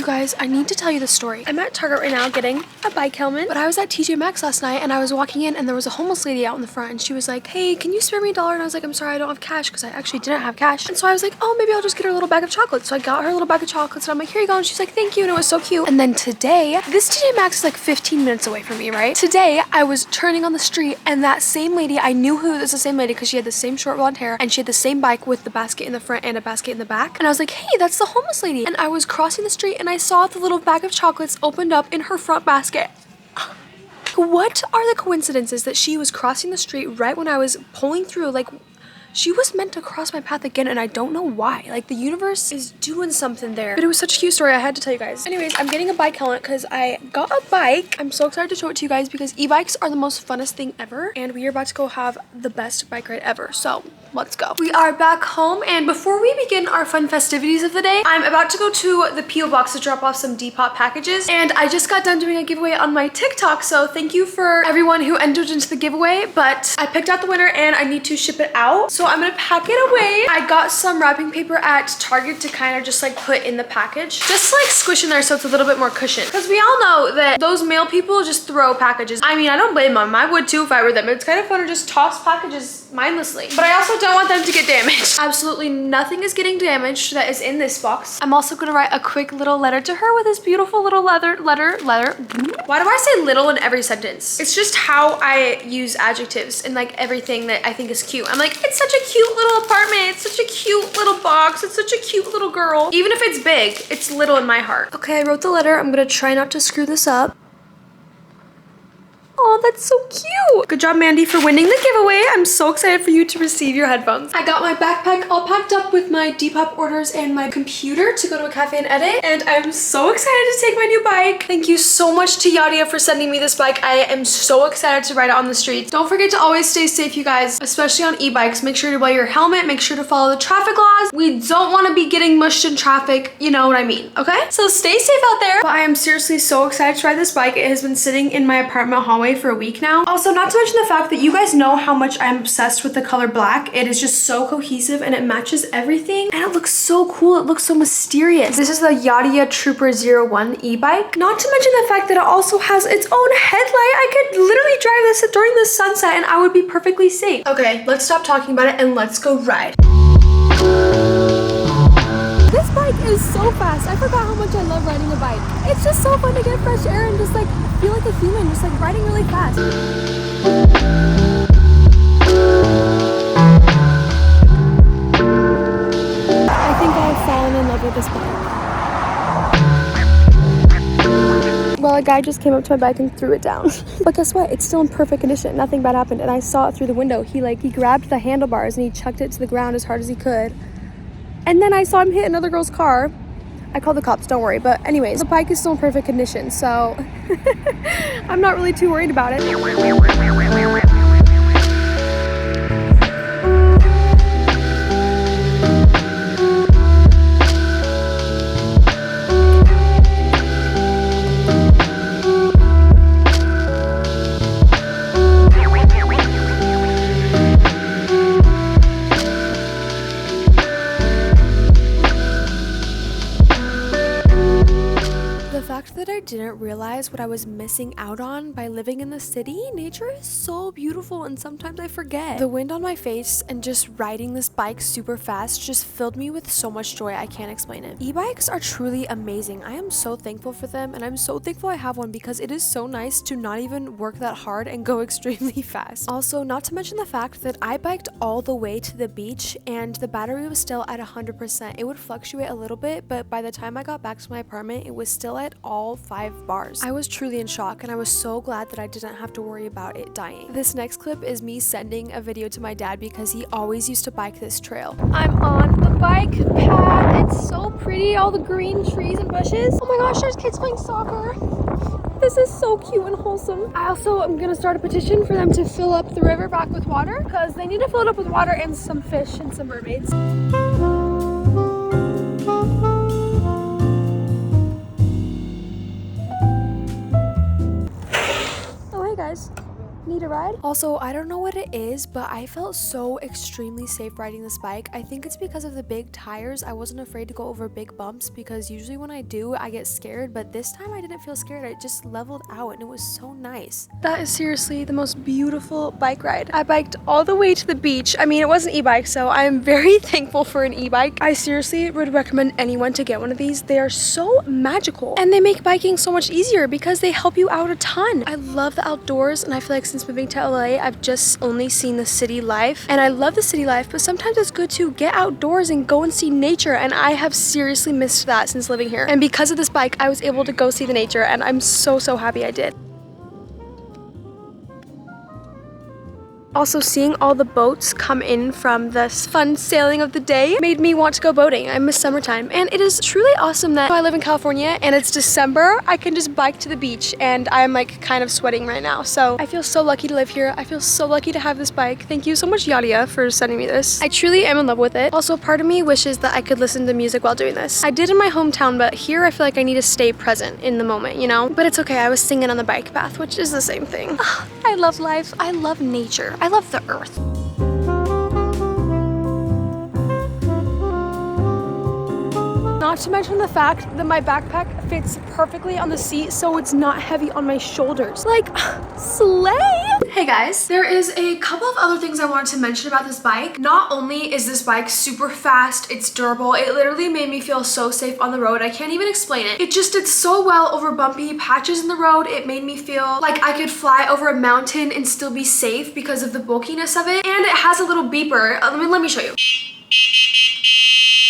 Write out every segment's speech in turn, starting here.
You guys, I need to tell you the story. I'm at Target right now getting a bike helmet, but I was at TJ Maxx last night and I was walking in and there was a homeless lady out in the front and she was like, hey, can you spare me $1? And I was like, I'm sorry, I don't have cash, because I actually didn't have cash. And so I was like, oh, maybe I'll just get her a little bag of chocolates. So I got her a little bag of chocolates and I'm like, here you go. And she's like, thank you. And it was so cute. And then today, this TJ Maxx is like 15 minutes away from me, right? Today, I was turning on the street and that same lady, I knew who was the same lady because she had the same short blonde hair and she had the same bike with the basket in the front and a basket in the back. And I was like, hey, that's the homeless lady. And I was crossing the street and I saw the little bag of chocolates opened up in her front basket. What are the coincidences that she was crossing the street right when I was pulling through? Like, she was meant to cross my path again and I don't know why. Like, the universe is doing something there. But it was such a cute story, I had to tell you guys. Anyways, I'm getting a bike helmet because I got a bike. I'm so excited to show it to you guys because e-bikes are the most funnest thing ever and we are about to go have the best bike ride ever. So let's go. We are back home and before we begin our fun festivities of the day, I'm about to go to the P.O. box to drop off some Depop packages. And I just got done doing a giveaway on my TikTok, so thank you for everyone who entered into the giveaway, but I picked out the winner and I need to ship it out. So I'm gonna pack it away. I got some wrapping paper at Target to kind of just like put in the package, just to, like squish in there so it's a little bit more cushion. Because we all know that those mail people just throw packages. I mean, I don't blame them. I would too if I were them. It's kind of fun to just toss packages mindlessly. But I also don't want them to get damaged. Absolutely nothing is getting damaged that is in this box. I'm also gonna write a quick little letter to her with this beautiful little letter. Why do I say little in every sentence? It's just how I use adjectives and like everything that I think is cute. I'm like, it's such a cute little apartment. It's such a cute little box. It's such a cute little girl. Even if it's big, it's little in my heart. Okay, I wrote the letter. I'm gonna try not to screw this up. Oh, that's so cute. Good job, Mandy, for winning the giveaway. I'm so excited for you to receive your headphones. I got my backpack all packed up with my Depop orders and my computer to go to a cafe and edit. And I'm so excited to take my new bike. Thank you so much to YADEA for sending me this bike. I am so excited to ride it on the streets. Don't forget to always stay safe, you guys, especially on e-bikes. Make sure to wear your helmet. Make sure to follow the traffic laws. We don't want to be getting mushed in traffic. You know what I mean, okay? So stay safe out there. But I am seriously so excited to ride this bike. It has been sitting in my apartment hallway for a week now. Also, not to mention the fact that you guys know how much I'm obsessed with the color black. It is just so cohesive and it matches everything and it looks so cool. It looks so mysterious. This is the YADEA Trooper 01 e-bike. Not to mention the fact that it also has its own headlight. I could literally drive this during the sunset and I would be perfectly safe. Okay, let's stop talking about it and let's go ride. This bike is so fast. I forgot how much I love riding a bike. It's just so fun to get fresh air and just like feel like a human, just like riding really fast. I think I've fallen in love with this bike. Well, a guy just came up to my bike and threw it down. But guess what? It's still in perfect condition. Nothing bad happened. And I saw it through the window. He grabbed the handlebars and he chucked it to the ground as hard as he could. And then I saw him hit another girl's car. I called the cops, don't worry. But anyways, the bike is still in perfect condition, so I'm not really too worried about it. That I didn't realize what I was missing out on by living in the city. Nature is so beautiful and sometimes I forget. The wind on my face and just riding this bike super fast just filled me with so much joy. I can't explain it. E-bikes are truly amazing. I am so thankful for them and I'm so thankful I have one because it is so nice to not even work that hard and go extremely fast. Also, not to mention the fact that I biked all the way to the beach and the battery was still at 100%. It would fluctuate a little bit, but by the time I got back to my apartment, it was still at all 5 bars. I was truly in shock and I was so glad that I didn't have to worry about it dying. This next clip is me sending a video to my dad because he always used to bike this trail. I'm on the bike path. It's so pretty, all the green trees and bushes. Oh my gosh, there's kids playing soccer. This is so cute and wholesome. I also am gonna start a petition for them to fill up the river back with water because they need to fill it up with water and some fish and some mermaids. Need a ride? Also, I don't know what it is, but I felt so extremely safe riding this bike. I think it's because of the big tires. I wasn't afraid to go over big bumps because usually when I do, I get scared, but this time I didn't feel scared. I just leveled out and it was so nice. That is seriously the most beautiful bike ride. I biked all the way to the beach. I mean, it was an e-bike, so I am very thankful for an e-bike. I seriously would recommend anyone to get one of these. They are so magical and they make biking so much easier because they help you out a ton. I love the outdoors, and I feel like since moving to LA, I've just only seen the city life, and I love the city life, but sometimes it's good to get outdoors and go and see nature, and I have seriously missed that since living here. And because of this bike, I was able to go see the nature, and I'm so happy I did. Also, seeing all the boats come in from this fun sailing of the day made me want to go boating. I miss summertime, and it is truly awesome that I live in California and it's December. I can just bike to the beach, and I'm like kind of sweating right now. So I feel so lucky to live here. I feel so lucky to have this bike. Thank you so much, YADEA, for sending me this. I truly am in love with it. Also, part of me wishes that I could listen to music while doing this. I did in my hometown, but here I feel like I need to stay present in the moment, you know? But it's okay, I was singing on the bike path, which is the same thing. I love life. I love nature. I love the earth. Not to mention the fact that my backpack fits perfectly on the seat, so it's not heavy on my shoulders. Like, slay! Hey guys, there is a couple of other things I wanted to mention about this bike. Not only is this bike super fast, it's durable, it literally made me feel so safe on the road. I can't even explain it. It just did so well over bumpy patches in the road. It made me feel like I could fly over a mountain and still be safe because of the bulkiness of it. And it has a little beeper. Let me show you.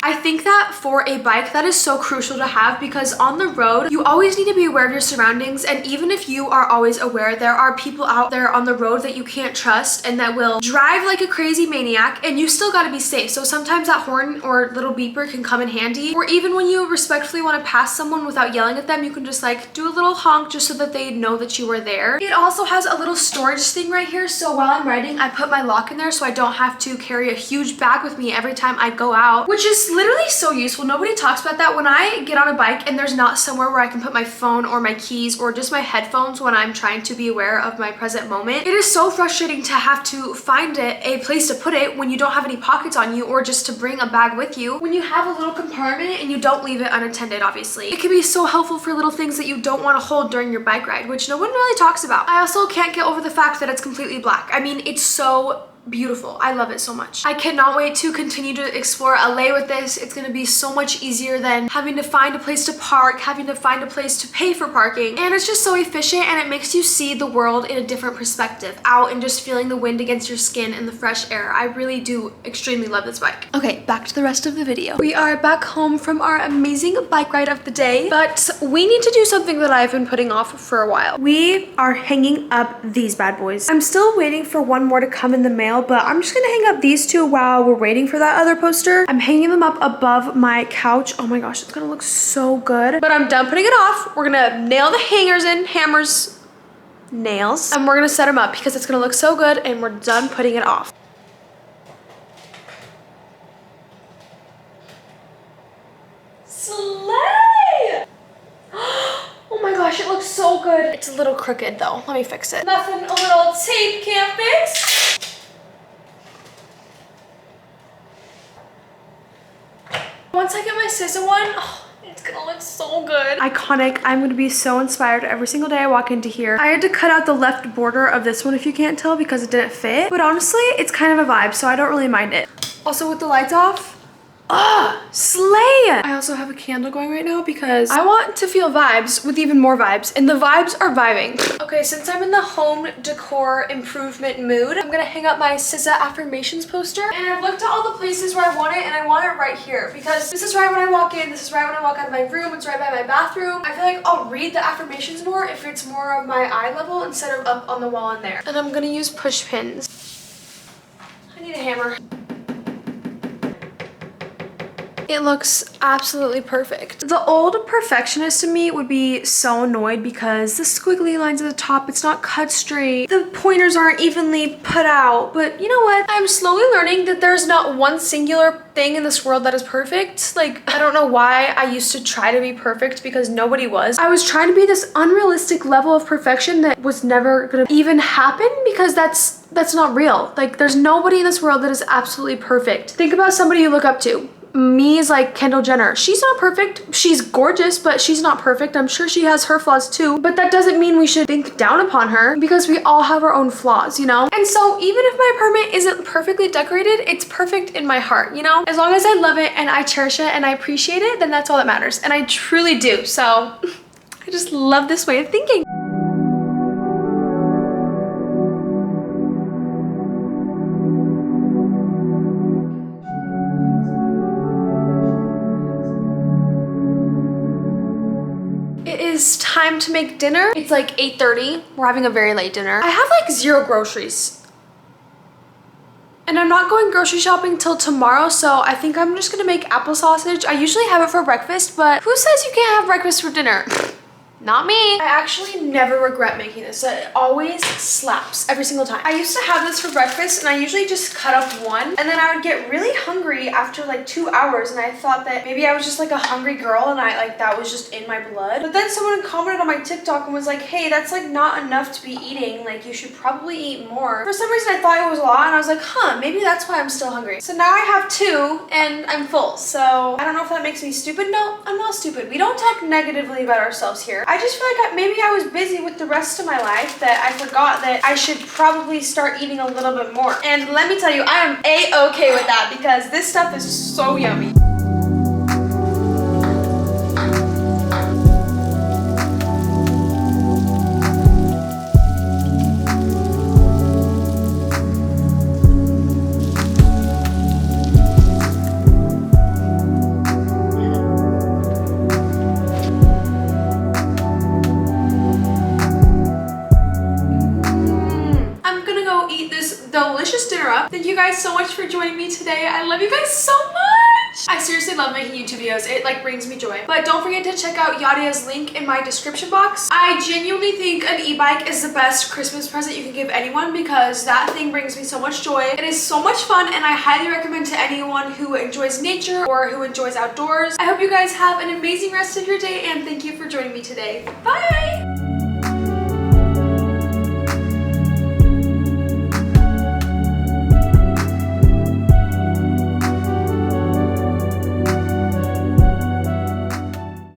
I think that for a bike, that is so crucial to have, because on the road, you always need to be aware of your surroundings. And even if you are always aware, there are people out there on the road that you can't trust and that will drive like a crazy maniac, and you still gotta be safe. So sometimes that horn or little beeper can come in handy. Or even when you respectfully want to pass someone without yelling at them, you can just like do a little honk just so that they know that you are there. It also has a little storage thing right here. So while I'm riding, I put my lock in there so I don't have to carry a huge bag with me every time I go out, which is literally so useful. Nobody talks about that. When I get on a bike and there's not somewhere where I can put my phone or my keys or just my headphones when I'm trying to be aware of my present moment, it is so frustrating to have to find a place to put it when you don't have any pockets on you, or just to bring a bag with you when you have a little compartment and you don't leave it unattended, obviously. It can be so helpful for little things that you don't want to hold during your bike ride, which no one really talks about. I also can't get over the fact that it's completely black. I mean, it's so beautiful. I love it so much. I cannot wait to continue to explore LA with this. It's gonna be so much easier than having to find a place to park, having to find a place to pay for parking. And it's just so efficient, and it makes you see the world in a different perspective, out and just feeling the wind against your skin and the fresh air. I really do extremely love this bike. Okay, back to the rest of the video. We are back home from our amazing bike ride of the day, but we need to do something that I've been putting off for a while. We are hanging up these bad boys. I'm still waiting for one more to come in the mail, but I'm just gonna hang up these two while we're waiting for that other poster. I'm hanging them up above my couch. Oh my gosh, it's gonna look so good. But I'm done putting it off. We're gonna nail the hangers in, hammers, nails, and we're gonna set them up because it's gonna look so good, and we're done putting it off. Slay! Oh my gosh, it looks so good. It's a little crooked though. Let me fix it. Nothing a little tape can't fix. Once I get my scissor one, oh, it's gonna look so good. Iconic. I'm gonna be so inspired every single day I walk into here. I had to cut out the left border of this one, if you can't tell, because it didn't fit. But honestly, it's kind of a vibe, so I don't really mind it. Also, with the lights off, slay! I also have a candle going right now because I want to feel vibes with even more vibes, and the vibes are vibing. Okay, since I'm in the home decor improvement mood, I'm gonna hang up my SZA affirmations poster, and I've looked at all the places where I want it, and I want it right here because this is right when I walk in, this is right when I walk out of my room, it's right by my bathroom. I feel like I'll read the affirmations more if it's more of my eye level instead of up on the wall in there. And I'm gonna use push pins. I need a hammer. It looks absolutely perfect. The old perfectionist in me would be so annoyed because the squiggly lines at the top, it's not cut straight. The pointers aren't evenly put out. But you know what? I'm slowly learning that there's not one singular thing in this world that is perfect. Like, I don't know why I used to try to be perfect because nobody was. I was trying to be this unrealistic level of perfection that was never gonna even happen because that's not real. Like, there's nobody in this world that is absolutely perfect. Think about somebody you look up to. Me is like Kendall Jenner. She's not perfect. She's gorgeous, but she's not perfect. I'm sure she has her flaws too, but that doesn't mean we should think down upon her because we all have our own flaws, you know? And so even if my apartment isn't perfectly decorated, it's perfect in my heart, you know? As long as I love it and I cherish it and I appreciate it, then that's all that matters. And I truly do. So I just love this way of thinking. It is time to make dinner. It's like 8:30. We're having a very late dinner. I have like 0 groceries. And I'm not going grocery shopping till tomorrow, so I think I'm just gonna make apple sausage. I usually have it for breakfast, but who says you can't have breakfast for dinner? Not me. I actually never regret making this. It always slaps every single time. I used to have this for breakfast and I usually just cut up one and then I would get really hungry after like 2 hours and I thought that maybe I was just like a hungry girl and that was just in my blood. But then someone commented on my TikTok and was like, hey, that's like not enough to be eating. Like you should probably eat more. For some reason I thought it was a lot and I was like, huh, maybe that's why I'm still hungry. So now I have 2 and I'm full. So I don't know if that makes me stupid. No, I'm not stupid. We don't talk negatively about ourselves here. I just feel like maybe I was busy with the rest of my life that I forgot that I should probably start eating a little bit more. And let me tell you, I am a-okay with that because this stuff is so yummy. Delicious dinner up. Thank you guys so much for joining me today. I love you guys so much. I seriously love making YouTube videos. It like brings me joy. But don't forget to check out YADEA's link in my description box. I genuinely think an e-bike is the best Christmas present you can give anyone because that thing brings me so much joy. It is so much fun and I highly recommend to anyone who enjoys nature or who enjoys outdoors. I hope you guys have an amazing rest of your day and thank you for joining me today. Bye!